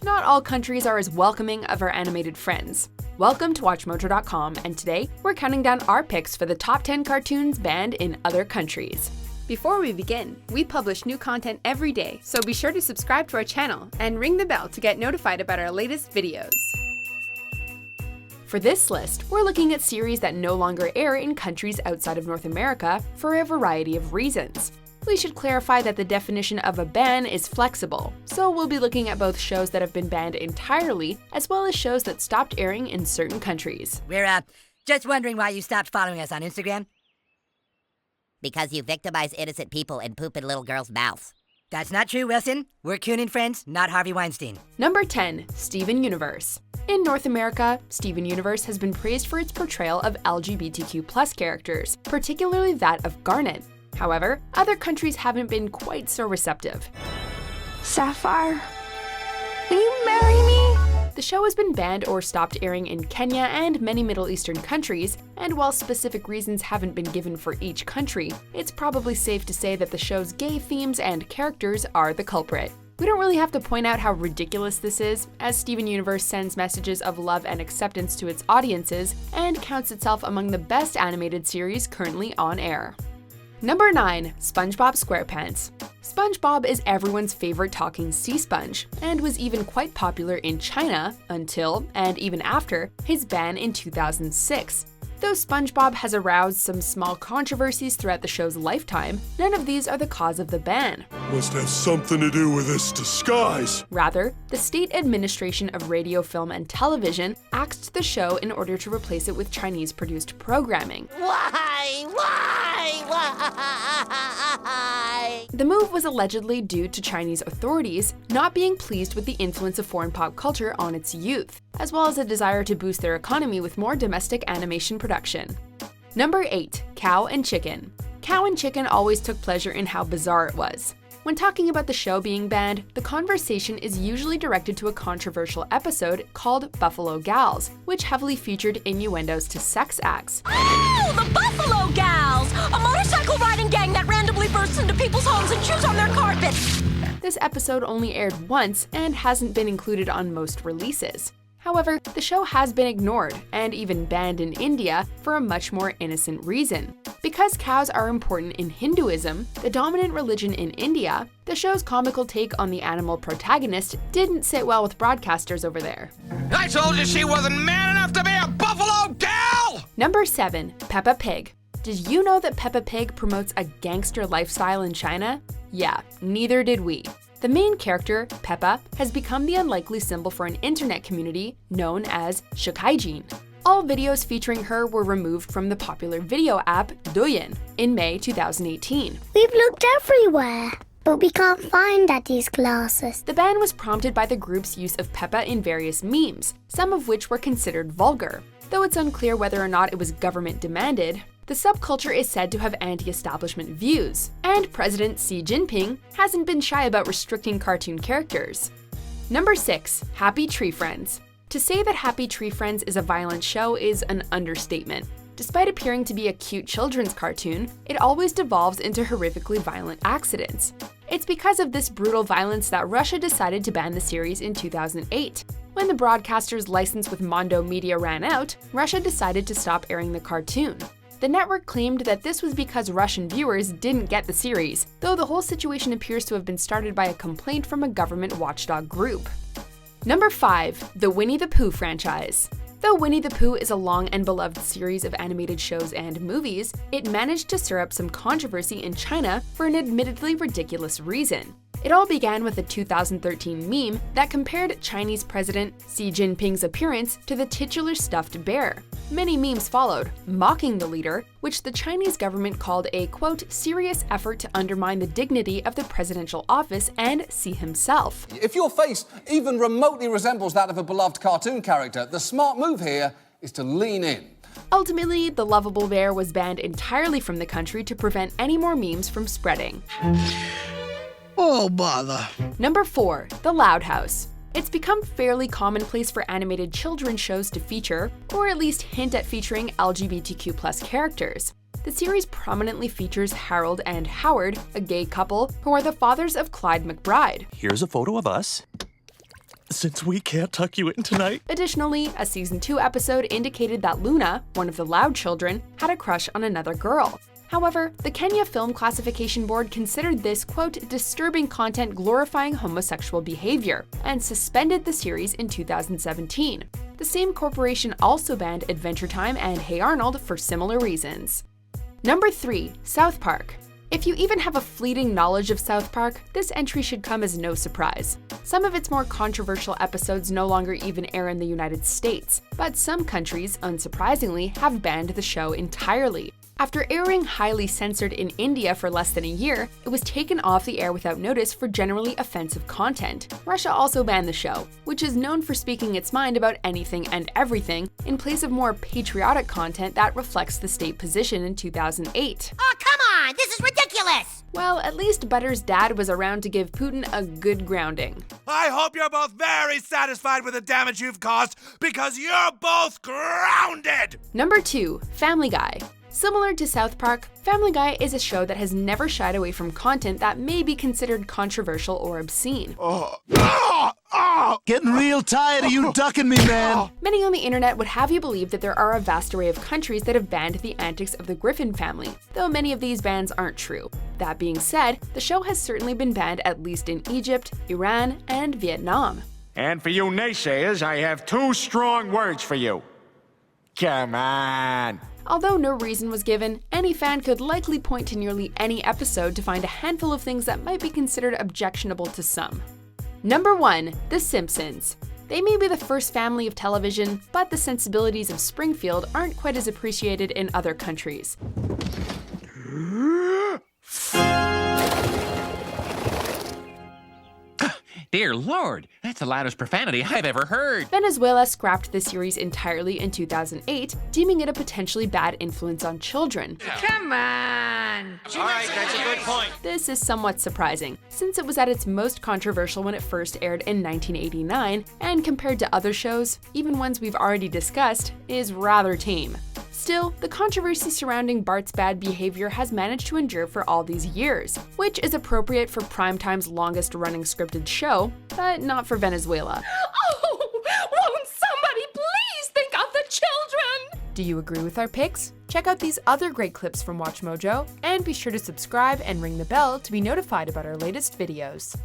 not all countries are as welcoming of our animated friends. Welcome to WatchMojo.com, and today we're counting down our picks for the top 10 cartoons banned in other countries. Before we begin, we publish new content every day, so be sure to subscribe to our channel and ring the bell to get notified about our latest videos. For this list, we're looking at series that no longer air in countries outside of North America for a variety of reasons. We should clarify that the definition of a ban is flexible, so we'll be looking at both shows that have been banned entirely, as well as shows that stopped airing in certain countries. We're, just wondering why you stopped following us on Instagram? Because you victimize innocent people and poop in little girls' mouths. That's not true, Wilson. We're Coon and Friends, not Harvey Weinstein. Number 10. Steven Universe. In North America, Steven Universe has been praised for its portrayal of LGBTQ+ characters, particularly that of Garnet. However, other countries haven't been quite so receptive. Sapphire, will you marry me? The show has been banned or stopped airing in Kenya and many Middle Eastern countries, and while specific reasons haven't been given for each country, it's probably safe to say that the show's gay themes and characters are the culprit. We don't really have to point out how ridiculous this is, as Steven Universe sends messages of love and acceptance to its audiences and counts itself among the best animated series currently on air. Number 9. SpongeBob SquarePants. SpongeBob is everyone's favorite talking sea sponge, and was even quite popular in China until, and even after, his ban in 2006. Though SpongeBob has aroused some small controversies throughout the show's lifetime, none of these are the cause of the ban. Must have something to do with this disguise. Rather, the State Administration of Radio, Film, and Television axed the show in order to replace it with Chinese-produced programming. Why? The move was allegedly due to Chinese authorities not being pleased with the influence of foreign pop culture on its youth, as well as a desire to boost their economy with more domestic animation production. Number 8. Cow and Chicken. Cow and Chicken always took pleasure in how bizarre it was. When talking about the show being banned, the conversation is usually directed to a controversial episode called Buffalo Gals, which heavily featured innuendos to sex acts. Oh, the Buffalo Gals! A motorcycle riding gang that randomly bursts into people's homes and chews on their carpets! This episode only aired once and hasn't been included on most releases. However, the show has been ignored, and even banned in India, for a much more innocent reason. Because cows are important in Hinduism, the dominant religion in India, the show's comical take on the animal protagonist didn't sit well with broadcasters over there. I told you she wasn't man enough to be a buffalo gal! Number 7. Peppa Pig. Did you know that Peppa Pig promotes a gangster lifestyle in China? Yeah, neither did we. The main character, Peppa, has become the unlikely symbol for an internet community known as Shikaijin. All videos featuring her were removed from the popular video app Douyin in May 2018. We've looked everywhere, but we can't find Daddy's glasses. The ban was prompted by the group's use of Peppa in various memes, some of which were considered vulgar. Though it's unclear whether or not it was government demanded, the subculture is said to have anti-establishment views, and President Xi Jinping hasn't been shy about restricting cartoon characters. Number 6. Happy Tree Friends. To say that Happy Tree Friends is a violent show is an understatement. Despite appearing to be a cute children's cartoon, it always devolves into horrifically violent accidents. It's because of this brutal violence that Russia decided to ban the series in 2008. When the broadcaster's license with Mondo Media ran out, Russia decided to stop airing the cartoon. The network claimed that this was because Russian viewers didn't get the series, though the whole situation appears to have been started by a complaint from a government watchdog group. Number 5. The Winnie the Pooh franchise. Though Winnie the Pooh is a long and beloved series of animated shows and movies, it managed to stir up some controversy in China for an admittedly ridiculous reason. It all began with a 2013 meme that compared Chinese President Xi Jinping's appearance to the titular stuffed bear. Many memes followed, mocking the leader, which the Chinese government called a, quote, serious effort to undermine the dignity of the presidential office and Xi himself. If your face even remotely resembles that of a beloved cartoon character, the smart move here is to lean in. Ultimately, the lovable bear was banned entirely from the country to prevent any more memes from spreading. Oh, bother. Number 4. The Loud House. It's become fairly commonplace for animated children's shows to feature, or at least hint at featuring LGBTQ+ characters. The series prominently features Harold and Howard, a gay couple who are the fathers of Clyde McBride. Here's a photo of us. Since we can't tuck you in tonight. Additionally, a season 2 episode indicated that Luna, one of the Loud children, had a crush on another girl. However, the Kenya Film Classification Board considered this, quote, disturbing content glorifying homosexual behavior, and suspended the series in 2017. The same corporation also banned Adventure Time and Hey Arnold for similar reasons. Number 3. South Park. If you even have a fleeting knowledge of South Park, this entry should come as no surprise. Some of its more controversial episodes no longer even air in the United States, but some countries, unsurprisingly, have banned the show entirely. After airing highly censored in India for less than a year, it was taken off the air without notice for generally offensive content. Russia also banned the show, which is known for speaking its mind about anything and everything, in place of more patriotic content that reflects the state position in 2008. Oh, come on! This is ridiculous! Well, at least Butter's dad was around to give Putin a good grounding. I hope you're both very satisfied with the damage you've caused, because you're both grounded! Number 2. Family Guy. Similar to South Park, Family Guy is a show that has never shied away from content that may be considered controversial or obscene. Getting real tired of you ducking me, man. Many on the internet would have you believe that there are a vast array of countries that have banned the antics of the Griffin family, though many of these bans aren't true. That being said, the show has certainly been banned at least in Egypt, Iran, and Vietnam. And for you naysayers, I have 2 strong words for you. Come on. Although no reason was given, any fan could likely point to nearly any episode to find a handful of things that might be considered objectionable to some. Number 1. The Simpsons. They may be the first family of television, but the sensibilities of Springfield aren't quite as appreciated in other countries. Dear Lord, that's the loudest profanity I've ever heard. Venezuela scrapped the series entirely in 2008, deeming it a potentially bad influence on children. Come on! Alright, that's a good point. This is somewhat surprising, since it was at its most controversial when it first aired in 1989, and compared to other shows, even ones we've already discussed, is rather tame. Still, the controversy surrounding Bart's bad behavior has managed to endure for all these years, which is appropriate for Primetime's longest-running scripted show, but not for Venezuela. Oh, won't somebody please think of the children? Do you agree with our picks? Check out these other great clips from WatchMojo, and be sure to subscribe and ring the bell to be notified about our latest videos.